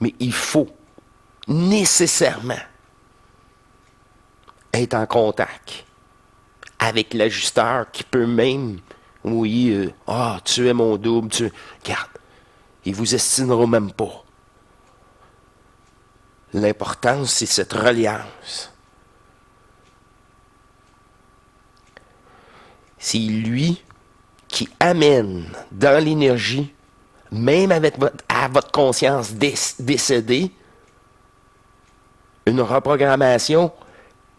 Mais il faut nécessairement être en contact avec l'ajusteur qui peut même, oui, tu es mon double, regarde, il vous estimera même pas. L'important, c'est cette reliance. C'est lui qui amène dans l'énergie, même à votre conscience décédée, une reprogrammation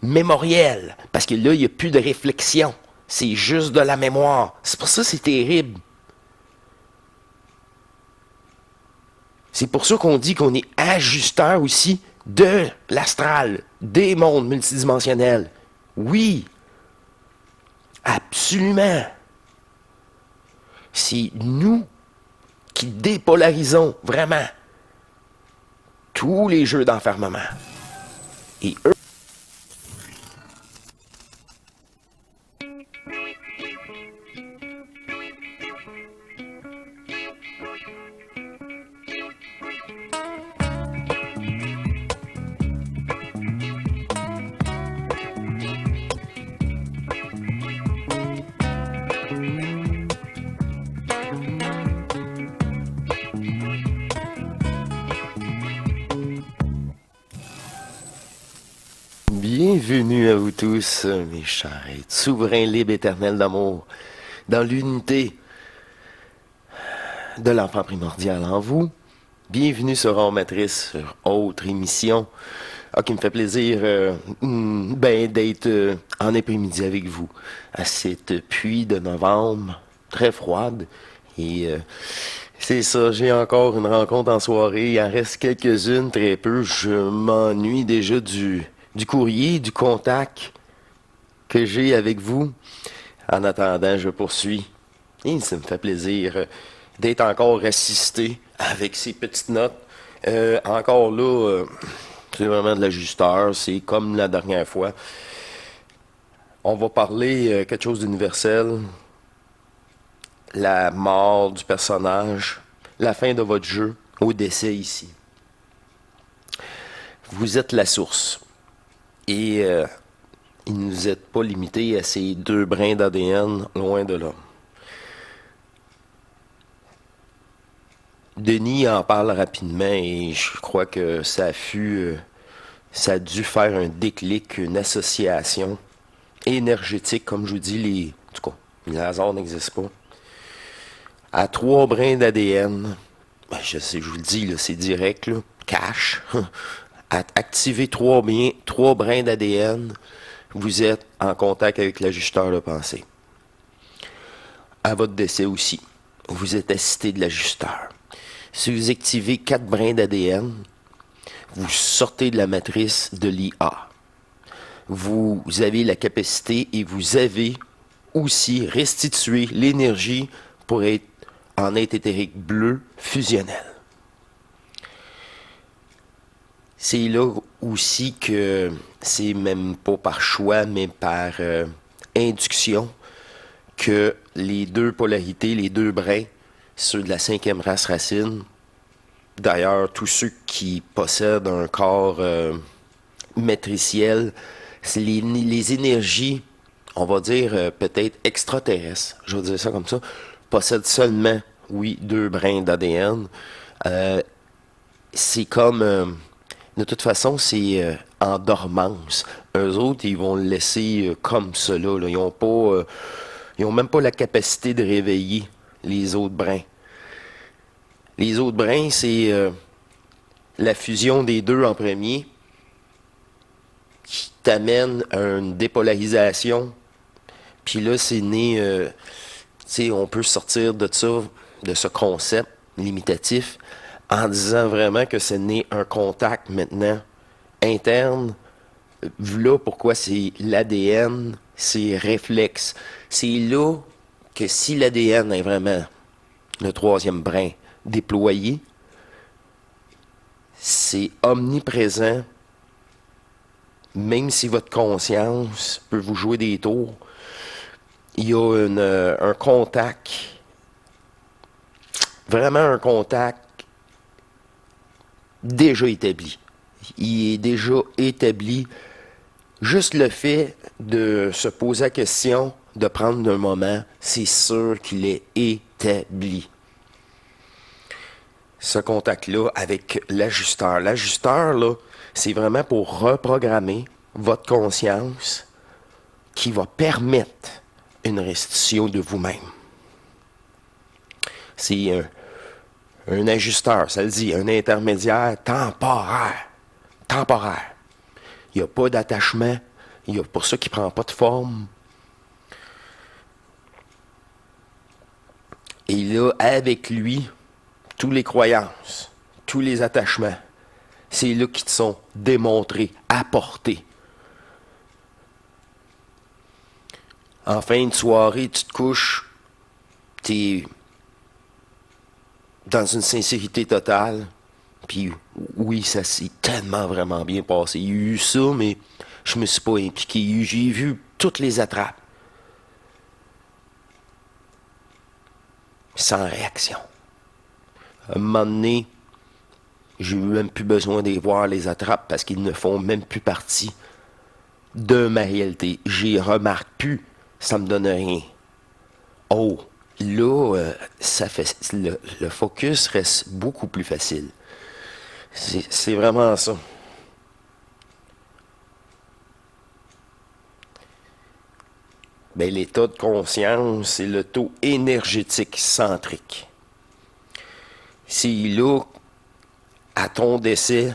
mémorielle. Parce que là, il n'y a plus de réflexion. C'est juste de la mémoire. C'est pour ça que c'est terrible. C'est pour ça qu'on dit qu'on est ajusteur aussi de l'astral, des mondes multidimensionnels. Oui, absolument. C'est nous qui dépolarisons vraiment tous les jeux d'enfermement. Et eux, bienvenue à vous tous, mes chers êtres souverains, libres, éternels d'amour, dans l'unité de l'enfant primordial en vous. Bienvenue sur Hors Matrice, sur autre émission. Qui me fait plaisir d'être en après-midi avec vous à cette pluie de novembre, très froide. Et c'est ça, j'ai encore une rencontre en soirée. Il en reste quelques-unes, très peu. Je m'ennuie déjà du courrier, du contact que j'ai avec vous. En attendant, je poursuis. Et ça me fait plaisir d'être encore assisté avec ces petites notes. Encore là, c'est vraiment de l'ajusteur. C'est comme la dernière fois. On va parler quelque chose d'universel. La mort du personnage. La fin de votre jeu au décès ici. Vous êtes la source. Et il ne vous êtes pas limité à ces 2 brins d'ADN, loin de là. Denis en parle rapidement et je crois que ça a dû faire un déclic, une association énergétique, comme je vous dis, en tout cas, les hasards n'existent pas. À 3 brins d'ADN, je sais, je vous le dis, là, c'est direct, là, cash. Activez 3 brins d'ADN, vous êtes en contact avec l'ajusteur de pensée. À votre décès aussi, vous êtes assisté de l'ajusteur. Si vous activez 4 brins d'ADN, vous sortez de la matrice de l'IA. Vous avez la capacité et vous avez aussi restitué l'énergie pour être en être éthérique bleu fusionnel. C'est là aussi que c'est même pas par choix, mais par induction que les 2 polarités, les 2 brins, ceux de la 5e race racine, d'ailleurs, tous ceux qui possèdent un corps matriciel, c'est les énergies, on va dire peut-être extraterrestres, je vais dire ça comme ça, possèdent seulement, oui, 2 brins d'ADN. C'est comme, de toute façon, c'est en dormance. Eux autres, ils vont le laisser comme cela. Là. Ils ont même pas la capacité de réveiller les autres brins. Les autres brins, c'est la fusion des 2 en premier qui t'amène à une dépolarisation. Puis là, c'est né, tu sais, on peut sortir de ça, de ce concept limitatif, en disant vraiment que c'est né un contact maintenant interne. Là, pourquoi c'est l'ADN, c'est réflexe. C'est là que si l'ADN est vraiment le 3e brin déployé, c'est omniprésent, même si votre conscience peut vous jouer des tours. Il y a un contact, vraiment un contact déjà établi. Il est déjà établi. Juste le fait de se poser la question, de prendre un moment, c'est sûr qu'il est établi. Ce contact-là avec l'ajusteur. L'ajusteur, là, c'est vraiment pour reprogrammer votre conscience qui va permettre une restitution de vous-même. C'est un ajusteur, ça le dit, un intermédiaire temporaire. Temporaire. Il n'y a pas d'attachement. Il y a pour ça qu'il ne prend pas de forme. Et là, avec lui, toutes les croyances, tous les attachements, c'est là qui te sont démontrés, apportés. En fin de soirée, tu te couches, tu es dans une sincérité totale. Puis oui, ça s'est tellement vraiment bien passé. Il y a eu ça, mais je me suis pas impliqué. J'ai vu toutes les attrapes. Sans réaction. À un moment donné, j'ai même plus besoin de voir les attrapes parce qu'ils ne font même plus partie de ma réalité. J'y remarque plus. Ça me donne rien. Oh, là, ça fait le focus reste beaucoup plus facile. C'est vraiment ça. Ben, l'état de conscience, c'est le taux énergétique centrique. C'est là, à ton décès,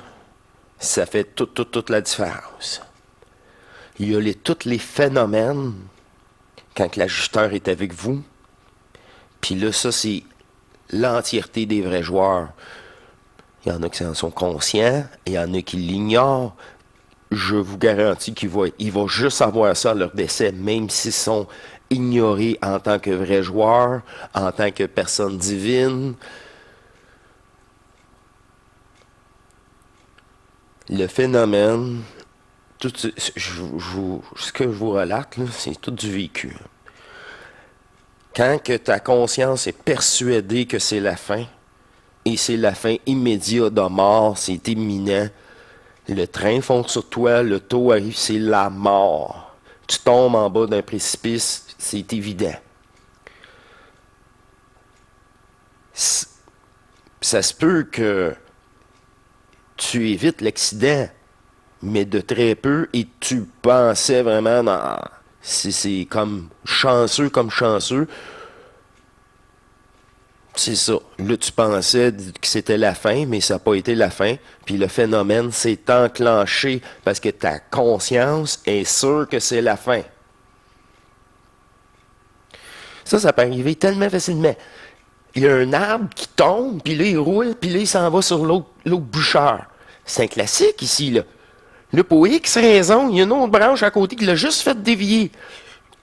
ça fait toute la différence. Il y a tous les phénomènes quand l'ajusteur est avec vous. Puis là, ça, c'est l'entièreté des vrais joueurs. Il y en a qui en sont conscients, il y en a qui l'ignorent. Je vous garantis qu'il va juste avoir ça à leur décès, même s'ils sont ignorés en tant que vrais joueurs, en tant que personne divine. Le phénomène, ce que je vous relate, là, c'est tout du vécu. Quand que ta conscience est persuadée que c'est la fin, et c'est la fin immédiate de mort, c'est imminent, le train fonce sur toi, le taux arrive, c'est la mort. Tu tombes en bas d'un précipice, c'est évident. Ça se peut que tu évites l'accident, mais de très peu, et tu pensais vraiment dans... C'est comme chanceux. C'est ça. Là, tu pensais que c'était la fin, mais ça n'a pas été la fin. Puis le phénomène s'est enclenché parce que ta conscience est sûre que c'est la fin. Ça peut arriver tellement facilement. Il y a un arbre qui tombe, puis là, il roule, puis là, il s'en va sur l'autre bûcheur. C'est un classique ici, là. Là, pour X raison, il y a une autre branche à côté qui l'a juste fait dévier.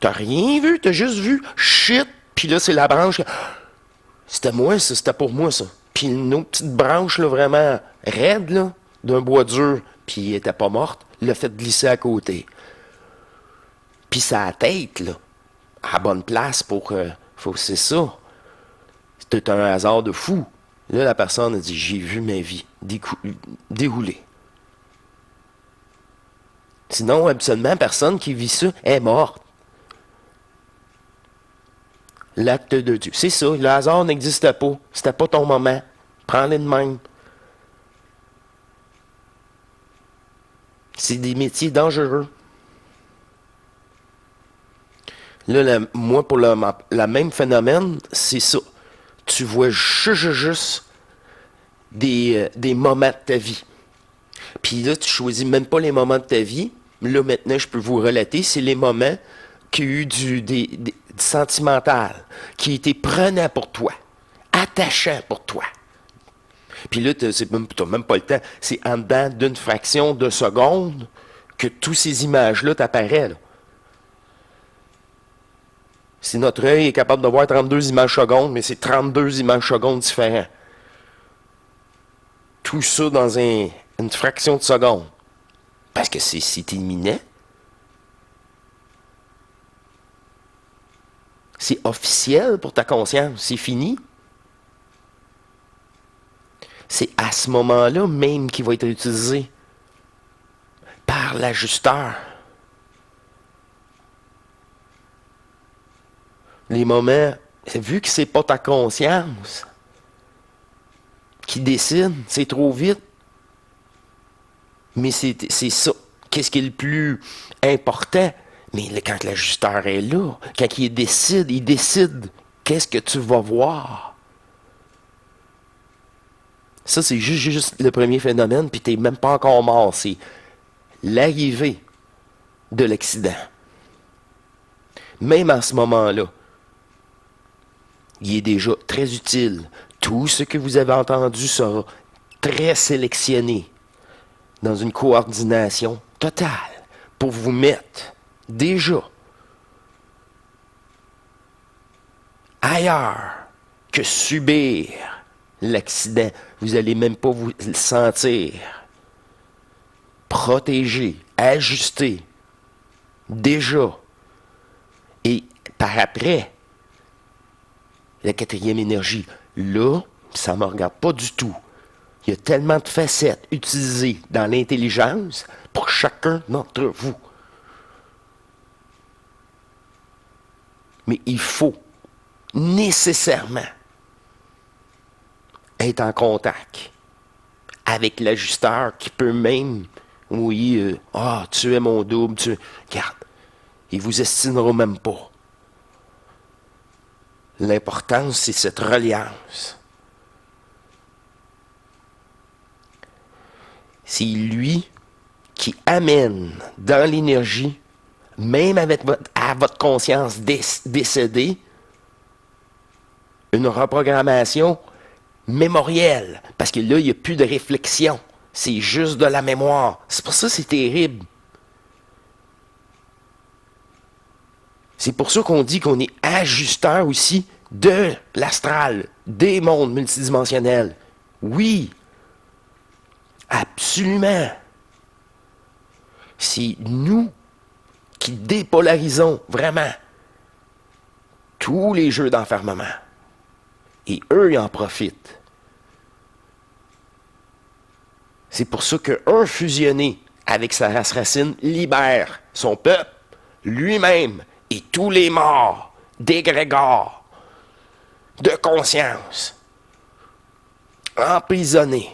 T'as rien vu, t'as juste vu shit, puis là, c'est la branche... C'était moi, ça. C'était pour moi, ça. Puis une autre petite branche, là, vraiment raide, là, d'un bois dur, puis elle était pas morte, l'a fait glisser à côté. Puis sa tête, là, à la bonne place pour... c'est ça. C'était un hasard de fou. Là, la personne a dit, j'ai vu ma vie dérouler. Sinon, absolument, personne qui vit ça est morte. L'acte de Dieu. C'est ça, le hasard n'existait pas. C'était pas ton moment. Prends-le de même. C'est des métiers dangereux. Là, moi, pour le même phénomène, c'est ça. Tu vois juste des moments de ta vie. Puis là, tu choisis même pas les moments de ta vie. Là, maintenant, je peux vous relater, c'est les moments qui ont eu du sentimental, qui étaient prenants pour toi, attachants pour toi. Puis là, tu n'as même pas le temps. C'est en dedans d'une fraction de seconde que toutes ces images-là t'apparaissent. Si notre œil est capable de voir 32 images secondes, mais c'est 32 images secondes différentes. Tout ça dans une fraction de seconde. Parce que c'est imminent. C'est officiel pour ta conscience. C'est fini. c'est à ce moment-là même qu'il va être utilisé par l'ajusteur. Les moments, vu que c'est pas ta conscience qui décide, c'est trop vite. Mais c'est ça. Qu'est-ce qui est le plus important? Mais quand l'ajusteur est là, quand il décide qu'est-ce que tu vas voir. Ça, c'est juste le premier phénomène, puis tu n'es même pas encore mort. C'est l'arrivée de l'accident. Même à ce moment-là, il est déjà très utile. Tout ce que vous avez entendu sera très sélectionné dans une coordination totale pour vous mettre déjà ailleurs que subir l'accident. Vous n'allez même pas vous le sentir. Protégé, ajusté, déjà. Et par après, la quatrième énergie, là, ça ne me regarde pas du tout. Il y a tellement de facettes utilisées dans l'intelligence pour chacun d'entre vous. Mais il faut nécessairement être en contact avec l'ajusteur qui peut même, oui, tu es mon double, regarde, il vous estimera même pas. L'important, c'est cette reliance. C'est lui qui amène dans l'énergie, même à votre conscience décédée, une reprogrammation mémorielle. Parce que là, il n'y a plus de réflexion. C'est juste de la mémoire. C'est pour ça que c'est terrible. C'est pour ça qu'on dit qu'on est ajusteur aussi de l'astral, des mondes multidimensionnels. Oui, absolument. C'est nous qui dépolarisons vraiment tous les jeux d'enfermement. Et eux, ils en profitent. C'est pour ça qu'un fusionné avec sa race racine libère son peuple, lui-même, et tous les morts d'égrégores, de conscience, emprisonnés.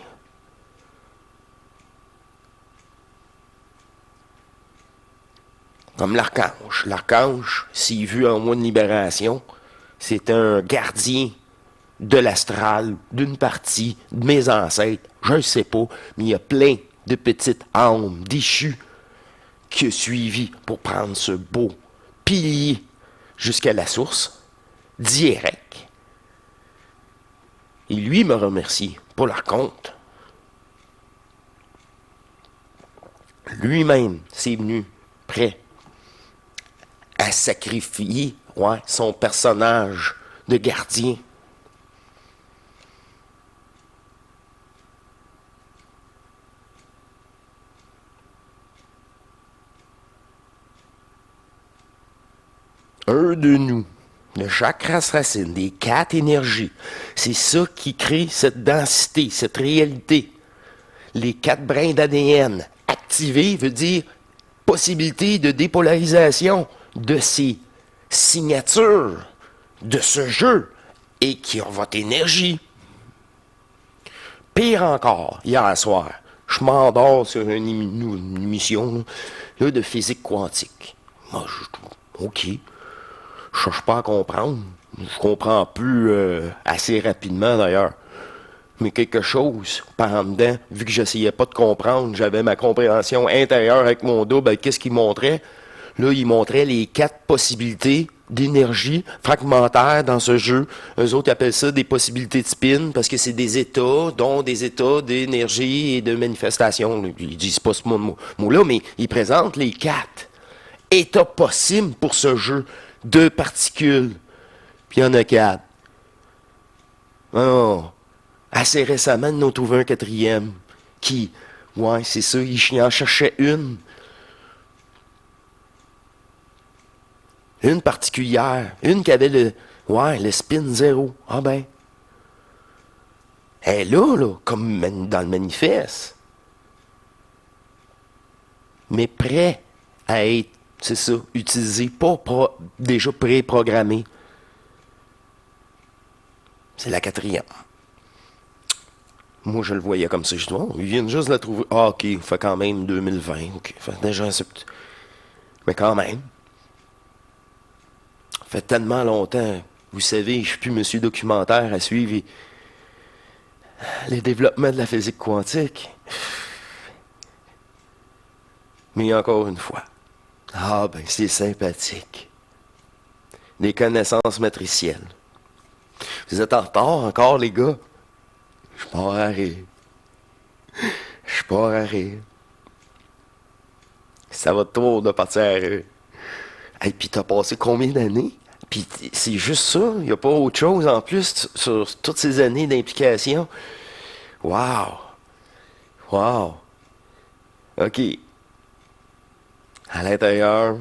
Comme l'archange. L'archange, s'il vu en moi une libération, c'est un gardien de l'astral, d'une partie de mes ancêtres, je ne sais pas, mais il y a plein de petites âmes déchues qui ont suivi pour prendre ce beau pilier jusqu'à la source, direct. Et lui me remercie pour leur compte. Lui-même s'est venu prêt à sacrifier son personnage de gardien. Un de nous, de chaque race racine, des 4 énergies, c'est ça qui crée cette densité, cette réalité. Les 4 brins d'ADN activés veut dire possibilité de dépolarisation de ces signatures de ce jeu et qui ont votre énergie. Pire encore, hier soir, je m'endors sur une émission là, de physique quantique. Moi, OK. Je cherche pas à comprendre. Je comprends plus assez rapidement d'ailleurs. Mais quelque chose par en dedans, vu que j'essayais pas de comprendre, j'avais ma compréhension intérieure avec mon double, qu'est-ce qu'il montrait? Là, il montrait les 4 possibilités d'énergie fragmentaire dans ce jeu. Eux autres appellent ça des possibilités de spin parce que c'est des états, dont des états d'énergie et de manifestation. Ils disent pas ce mot-là, mais ils présentent les 4 états possibles pour ce jeu de particules. Puis il y en a 4. Oh. Assez récemment, nous avons trouvé un 4e qui, c'est ça, il en cherchait une. Une particulière. Une qui avait le spin 0. Ah ben. Elle est là, comme dans le manifeste. Mais prêt à être, c'est ça, utilisé, pas déjà préprogrammé. C'est la quatrième. Moi, je le voyais comme ça. Je dis, oh, ils viennent juste de la trouver. Ah, ok, fait quand même 2020. Ok, fait déjà, mais quand même. Fait tellement longtemps. Vous savez, je suis plus monsieur documentaire à suivre les développements de la physique quantique. Mais encore une fois. Ah, ben, c'est sympathique. Des connaissances matricielles. Vous êtes en retard encore, les gars? Je pars à rire. Je pars à rire. Ça va trop de partir à rire. Et puis t'as passé combien d'années? Puis c'est juste ça, il n'y a pas autre chose en plus sur toutes ces années d'implication. Wow! Wow! OK. À l'intérieur,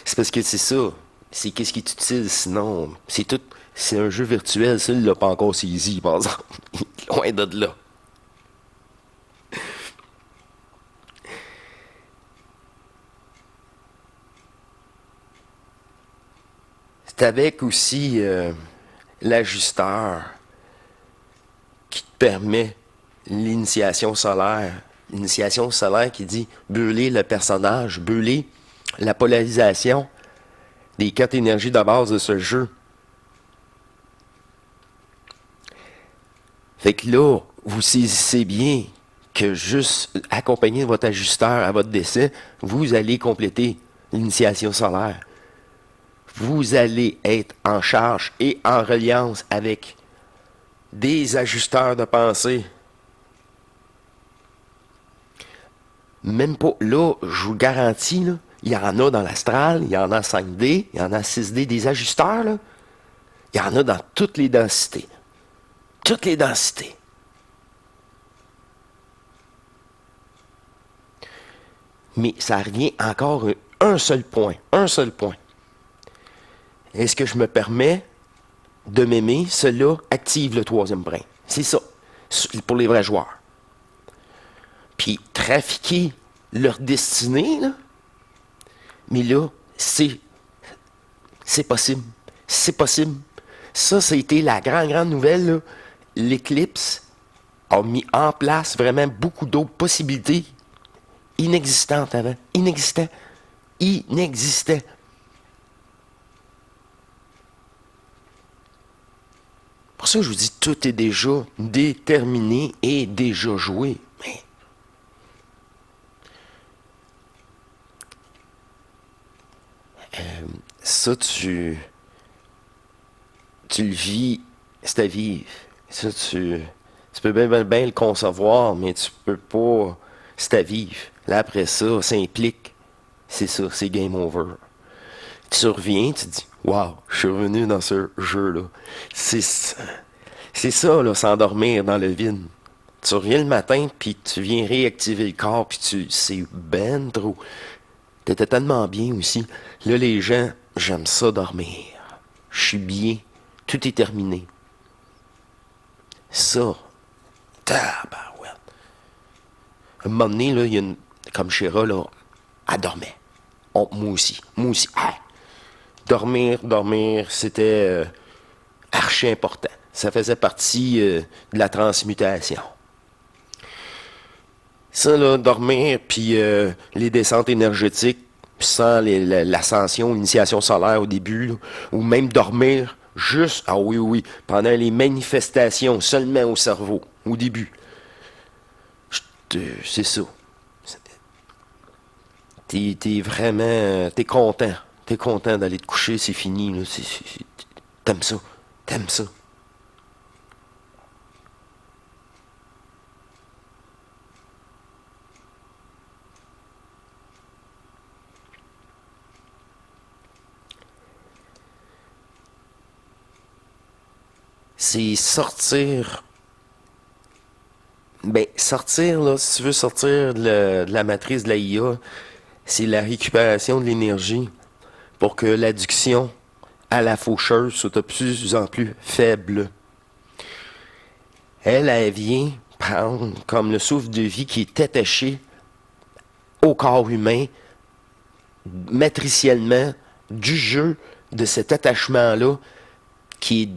c'est parce que c'est ça. C'est qu'est-ce qui est utile sinon. C'est tout. C'est un jeu virtuel, ça, il l'a pas encore saisi, par exemple. Loin de là. C'est avec aussi l'ajusteur qui te permet l'initiation solaire. L'initiation solaire qui dit brûler le personnage, brûler la polarisation des quatre énergies de base de ce jeu. Fait que là, vous saisissez bien que juste accompagner votre ajusteur à votre décès, vous allez compléter l'initiation solaire. Vous allez être en charge et en reliance avec des ajusteurs de pensée. Même pas, là, je vous garantis, là, il y en a dans l'astral, il y en a en 5D, il y en a en 6D, des ajusteurs, là. Il y en a dans toutes les densités. Toutes les densités. Mais ça revient encore un seul point. Un seul point. Est-ce que je me permets de m'aimer? Cela active le troisième brin. C'est ça. Pour les vrais joueurs. Puis trafiquer leur destinée, là. Mais là, c'est possible. C'est possible. Ça a été la grande nouvelle, là. L'éclipse a mis en place vraiment beaucoup d'autres possibilités inexistantes avant. Inexistant. Pour ça, je vous dis, tout est déjà déterminé et déjà joué. Mais ça, tu le vis, c'est à vivre. Ça, tu peux bien le concevoir, mais tu peux pas, c'est à vivre. Là, après ça, ça implique, c'est ça, c'est game over. Tu reviens, tu te dis, waouh, je suis revenu dans ce jeu-là. C'est ça, là, s'endormir dans le vide. Tu reviens le matin, puis tu viens réactiver le corps, puis c'est ben trop. T'étais tellement bien aussi. Là, les gens, j'aime ça dormir. Je suis bien. Tout est terminé. Ça, tabarouette. À un moment donné, là, il y a une, comme Chéra, là, elle dormait. Moi aussi. Ah, dormir, c'était archi important. Ça faisait partie de la transmutation. Ça, là, dormir, puis les descentes énergétiques, sans l'ascension, l'initiation solaire au début, là, ou même dormir juste, ah oui, pendant les manifestations, seulement au cerveau, au début. C'est ça. T'es vraiment, t'es content. T'es content d'aller te coucher, c'est fini, là. T'aimes ça. T'aimes ça. C'est sortir. Ben, sortir, là, si tu veux sortir de la matrice de la IA, c'est la récupération de l'énergie pour que l'adduction à la faucheuse soit de plus en plus faible. elle vient prendre comme le souffle de vie qui est attaché au corps humain, matriciellement, du jeu de cet attachement-là qui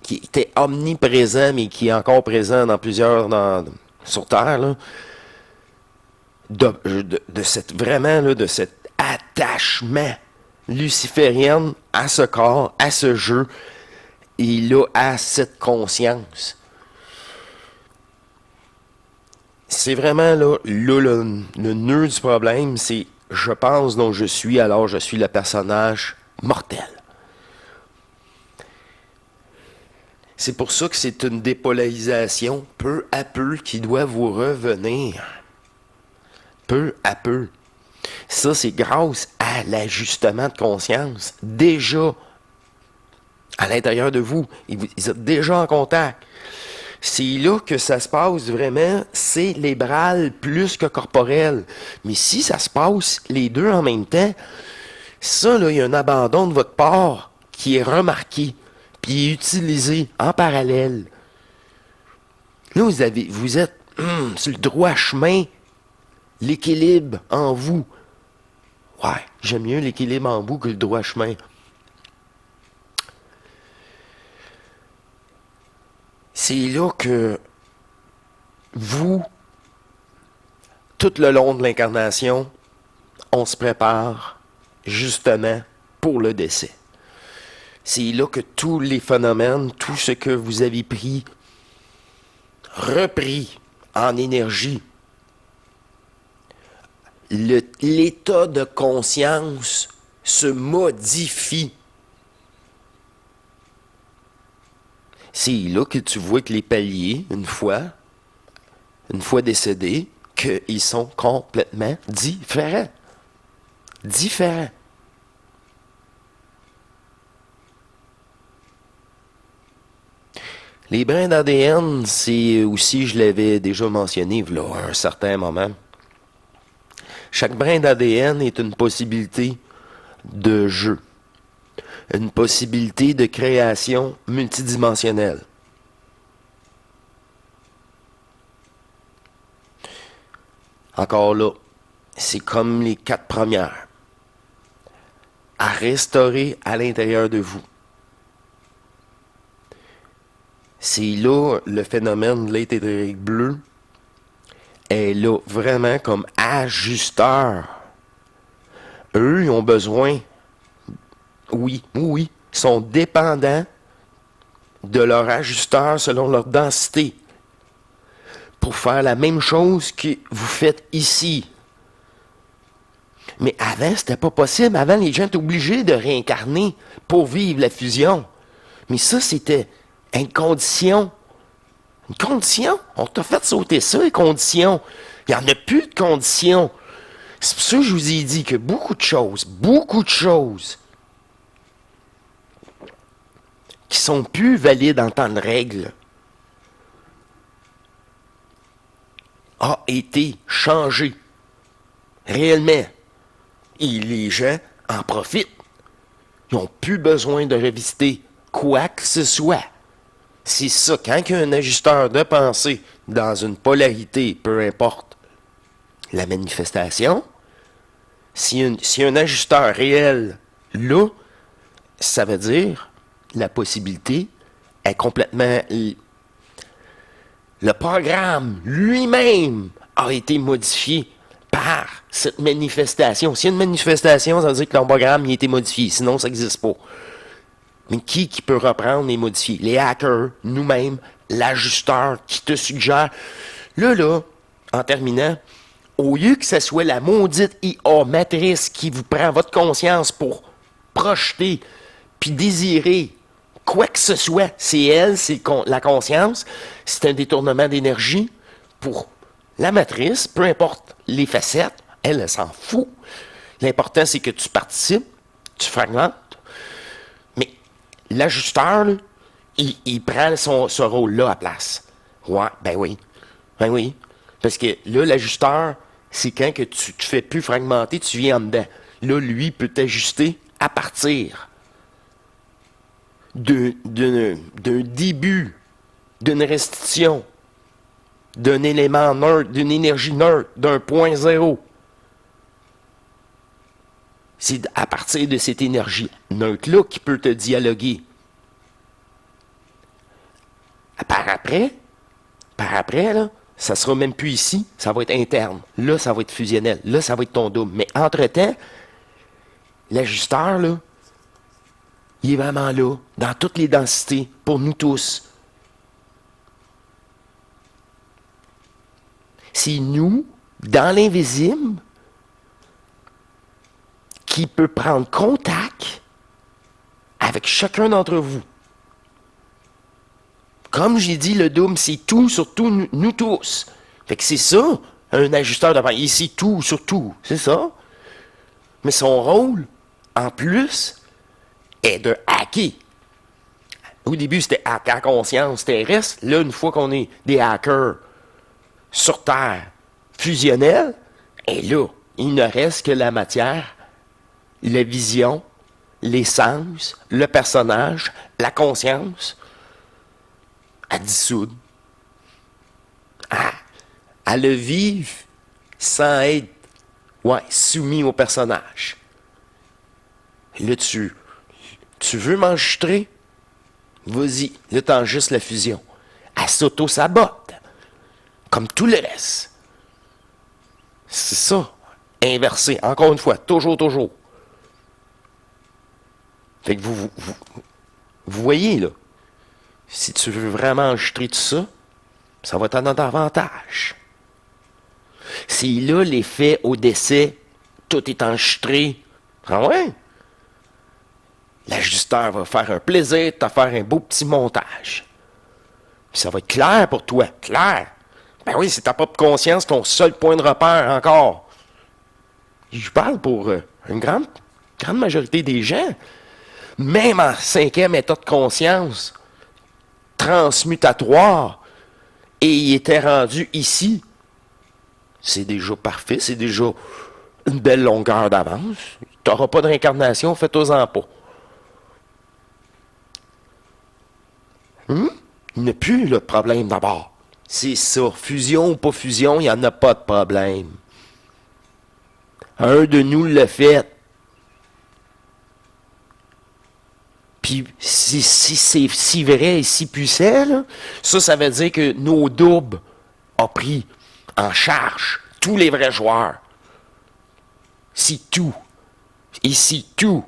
était omniprésent, mais qui est encore présent dans plusieurs sur Terre, là, de cette vraiment là, de cet attachement luciférien à ce corps, à ce jeu, et là, à cette conscience. C'est vraiment là le nœud du problème, c'est je pense donc je suis, alors je suis le personnage mortel. C'est pour ça que c'est une dépolarisation peu à peu qui doit vous revenir. Peu à peu. Ça, c'est grâce à l'ajustement de conscience. Déjà, à l'intérieur de vous, vous êtes déjà en contact. C'est là que ça se passe vraiment cérébral plus que corporel. Mais si ça se passe les deux en même temps, ça, là, il y a un abandon de votre part qui est remarqué, puis utilisé en parallèle. Là, vous êtes sur le droit chemin, l'équilibre en vous. Ouais, j'aime mieux l'équilibre en vous que le droit chemin. C'est là que vous, tout le long de l'incarnation, on se prépare justement pour le décès. C'est là que tous les phénomènes, tout ce que vous avez pris, repris en énergie, l'état de conscience se modifie. C'est là que tu vois que les paliers, une fois décédés, qu'ils sont complètement différents. Différents. Les brins d'ADN, c'est aussi, je l'avais déjà mentionné, là, à un certain moment. Chaque brin d'ADN est une possibilité de jeu. Une possibilité de création multidimensionnelle. Encore là, c'est comme les 4 premières. À restaurer à l'intérieur de vous. C'est là le phénomène de l'éthérique bleu est là vraiment comme ajusteur. Eux, ils ont besoin, oui, sont dépendants de leur ajusteur selon leur densité pour faire la même chose que vous faites ici. Mais avant, c'était pas possible. Avant, les gens étaient obligés de réincarner pour vivre la fusion. Mais ça, c'était une condition. Une condition? On t'a fait sauter ça, les conditions. Il n'y en a plus de conditions. C'est pour ça que je vous ai dit que beaucoup de choses qui sont plus valides en temps de règle a été changées. Réellement. Et les gens en profitent. Ils n'ont plus besoin de revisiter quoi que ce soit. C'est ça, quand il y a un ajusteur de pensée dans une polarité, peu importe la manifestation, s'il y a un ajusteur réel là, ça veut dire la possibilité est complètement... Le programme lui-même a été modifié par cette manifestation. S'il y a une manifestation, ça veut dire que le programme a été modifié. Sinon, ça n'existe pas. Mais qui peut reprendre et modifier? Les hackers, nous-mêmes, l'ajusteur qui te suggère. Là, en terminant, au lieu que ce soit la maudite IA matrice qui vous prend votre conscience pour projeter puis désirer quoi que ce soit, c'est elle, c'est la conscience, c'est un détournement d'énergie pour la matrice, peu importe les facettes, elle s'en fout. L'important, c'est que tu participes, tu fragmentes, mais l'ajusteur, là, il prend ce rôle-là à place. Ouais, ben oui. Parce que là, l'ajusteur, c'est quand que tu te fais plus fragmenter, tu viens en dedans. Là, lui, peut t'ajuster à partir d'un début d'une restitution, d'un élément neutre, d'une énergie neutre, d'un point zéro. C'est à partir de cette énergie neutre-là qu'il peut te dialoguer. Par après, là, ça sera même plus ici, ça va être interne. Là, ça va être fusionnel. Là, ça va être ton double. Mais entre-temps, l'ajusteur, là, il est vraiment là, dans toutes les densités, pour nous tous. C'est nous, dans l'invisible, qui peut prendre contact avec chacun d'entre vous. Comme j'ai dit, le double, c'est tout, surtout nous tous. Fait que c'est ça, un ajusteur de il sait tout, sur tout, c'est ça. Mais son rôle, en plus, est de hacker. Au début, c'était hacker conscience terrestre. Là, une fois qu'on est des hackers sur Terre fusionnels, et là, il ne reste que la matière, la vision, les sens, le personnage, la conscience, à dissoudre, à le vivre sans être soumis au personnage. Et là, tu veux m'enregistrer? Vas-y, là, t'enregistres la fusion. Elle s'auto-sabote, comme tout le reste. C'est ça, inversé, encore une fois, toujours. Fait que vous voyez, là, si tu veux vraiment enregistrer tout ça, ça va être à notre avantage. Si là, l'effet au décès, tout est enregistré, ah ouais? L'ajusteur va faire un plaisir de te faire un beau petit montage. Puis ça va être clair pour toi, clair. Ben oui, c'est ta propre conscience, ton seul point de repère encore. Je parle pour une grande majorité des gens. Même en 5e état de conscience, transmutatoire, et il était rendu ici. C'est déjà parfait, c'est déjà une belle longueur d'avance. Tu n'auras pas de réincarnation, fais-toi-en pas. Il n'y a plus le problème d'abord. C'est ça, fusion ou pas fusion, il n'y en a pas de problème. Un de nous l'a fait. Puis si c'est si vrai et si puissant, là, ça veut dire que nos doubles ont pris en charge tous les vrais joueurs. C'est tout. Et c'est tout.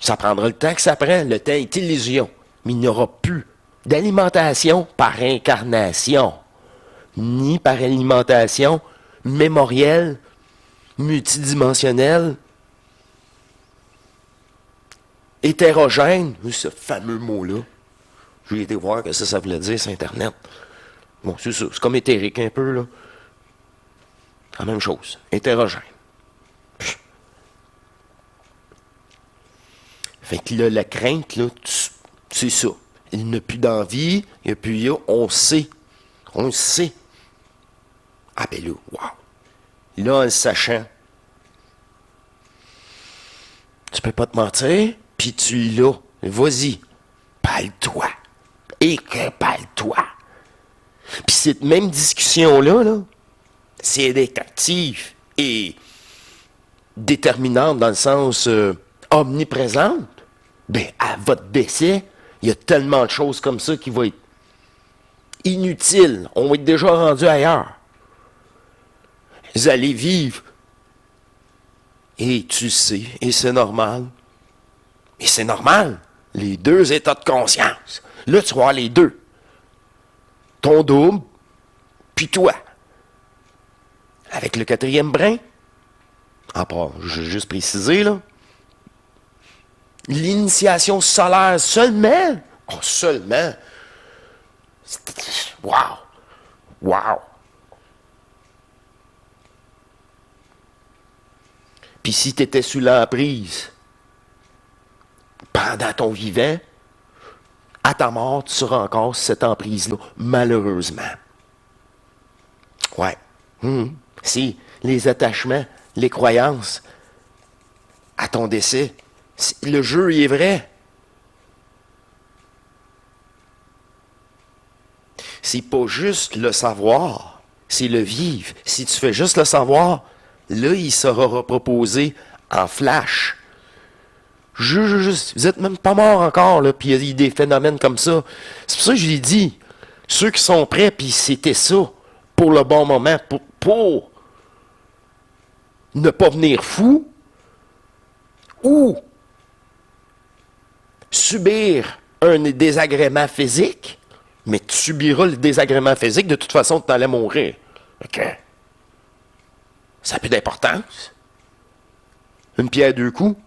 Ça prendra le temps que ça prend. Le temps est illusion. Mais il n'y aura plus d'alimentation par incarnation, ni par alimentation mémorielle, multidimensionnelle, hétérogène, ce fameux mot-là. J'ai été voir que ça voulait dire sur Internet. Bon, c'est ça, c'est comme éthérique un peu, là. La même chose, hétérogène. Fait que là, la crainte, là, c'est ça. Il n'a plus d'envie, il n'y a plus là, on sait. On le sait. Ah ben là, wow. Là, en le sachant, tu peux pas te mentir, puis tu es là. Vas-y, parle-toi. Et que parle-toi. Puis cette même discussion-là, là, c'est d'être active et déterminante dans le sens omniprésente. Ben, à votre décès, il y a tellement de choses comme ça qui vont être inutiles. On va être déjà rendu ailleurs. Vous allez vivre. Et tu sais, et c'est normal. Et c'est normal. Les deux états de conscience. Là, tu vas avoir les deux. Ton double, puis toi. Avec le 4e brin. À part, je vais juste préciser, là. L'initiation solaire seulement. Oh, seulement. Wow. Wow. Puis si tu étais sous l'emprise pendant ton vivant, à ta mort, tu seras encore sous cette emprise-là, malheureusement. Ouais. Si les attachements, les croyances à ton décès, le jeu il est vrai. c'est pas juste le savoir, c'est le vivre. Si tu fais juste le savoir, là, il sera reproposé en flash. Juste, vous êtes même pas mort encore, là, puis il y a des phénomènes comme ça. C'est pour ça que je l'ai dit. Ceux qui sont prêts, puis c'était ça, pour le bon moment, pour ne pas venir fou, ou subir un désagrément physique, mais tu subiras le désagrément physique, de toute façon, tu allais mourir. OK. Ça a plus d'importance. Une pierre deux coups.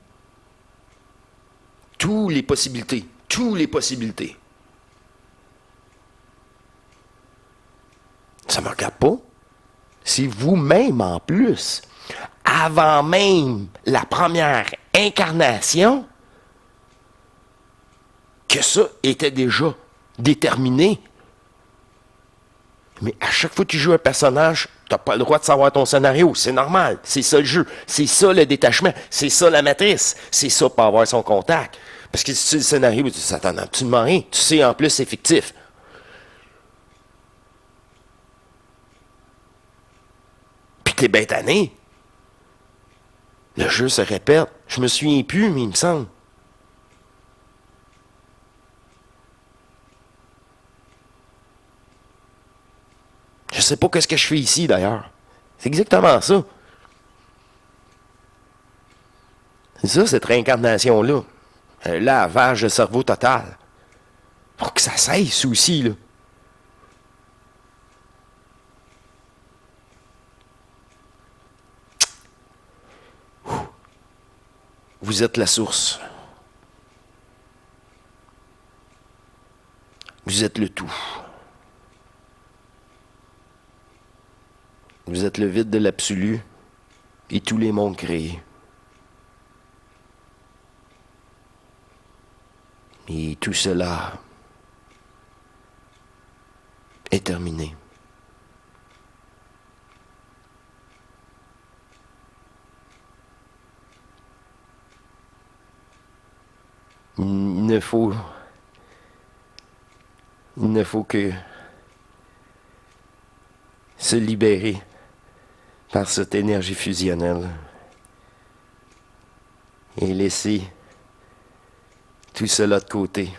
Toutes les possibilités. Toutes les possibilités. Ça ne me regarde pas. C'est vous-même en plus. Avant même la première incarnation, que ça était déjà déterminé. Mais à chaque fois que tu joues un personnage, tu n'as pas le droit de savoir ton scénario. C'est normal. C'est ça le jeu. C'est ça le détachement. C'est ça la matrice. C'est ça pour avoir son contact. Parce que si tu sais le scénario, ça t'en a absolument rien. Tu sais en plus c'est fictif. Puis t'es bien tanné. Le jeu se répète. Je me souviens plus, mais il me semble. Je sais pas qu'est-ce que je fais ici, d'ailleurs. C'est exactement ça. C'est ça, cette réincarnation-là. Un lavage de cerveau total. Faut que ça cesse aussi, là. Vous êtes la source. Vous êtes le tout. Vous êtes le vide de l'absolu et tous les mondes créés. Et tout cela est terminé. Il ne faut que se libérer par cette énergie fusionnelle et laisser tout cela de côté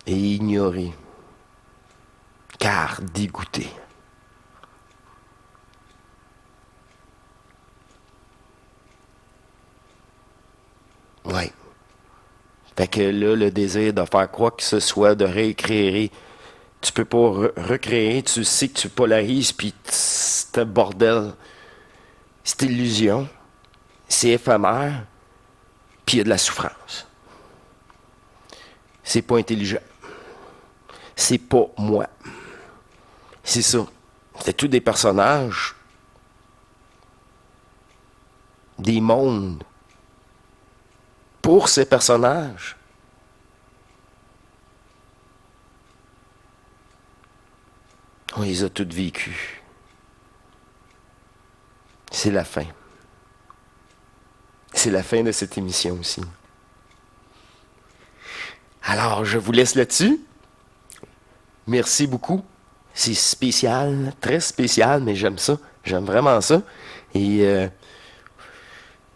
et ignorer, car dégoûté. Ouais. Fait que là, le désir de faire quoi que ce soit, de récréer, tu peux pas recréer, tu sais que tu polarises, puis c'est un bordel. C'est illusion, c'est éphémère, puis il y a de la souffrance. C'est pas intelligent. C'est pas moi. C'est ça. C'était tous des personnages, des mondes, pour ces personnages. On les a toutes vécues. C'est la fin. C'est la fin de cette émission aussi. Alors, je vous laisse là-dessus. Merci beaucoup. C'est spécial, très spécial, mais j'aime ça. J'aime vraiment ça. Et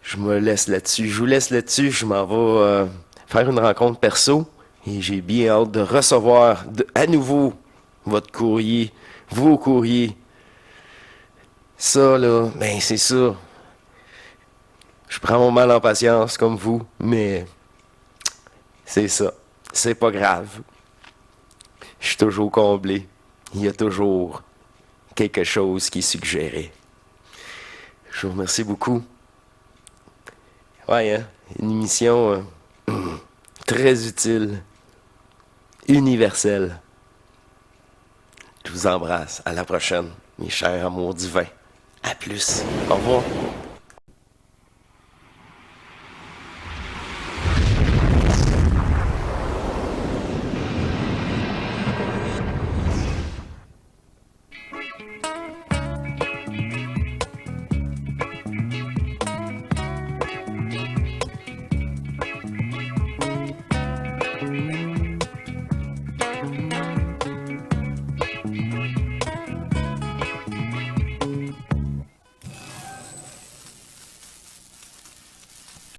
je me laisse là-dessus. Je vous laisse là-dessus. Je m'en vais faire une rencontre perso. Et j'ai bien hâte de recevoir à nouveau votre courrier, vos courriers. Ça, là, ben c'est ça. Je prends mon mal en patience comme vous, mais c'est ça. C'est pas grave. Je suis toujours comblé. Il y a toujours quelque chose qui est suggéré. Je vous remercie beaucoup. Ouais, hein? Une émission très utile, universelle. Je vous embrasse. À la prochaine, mes chers amours divins. À plus. Au revoir.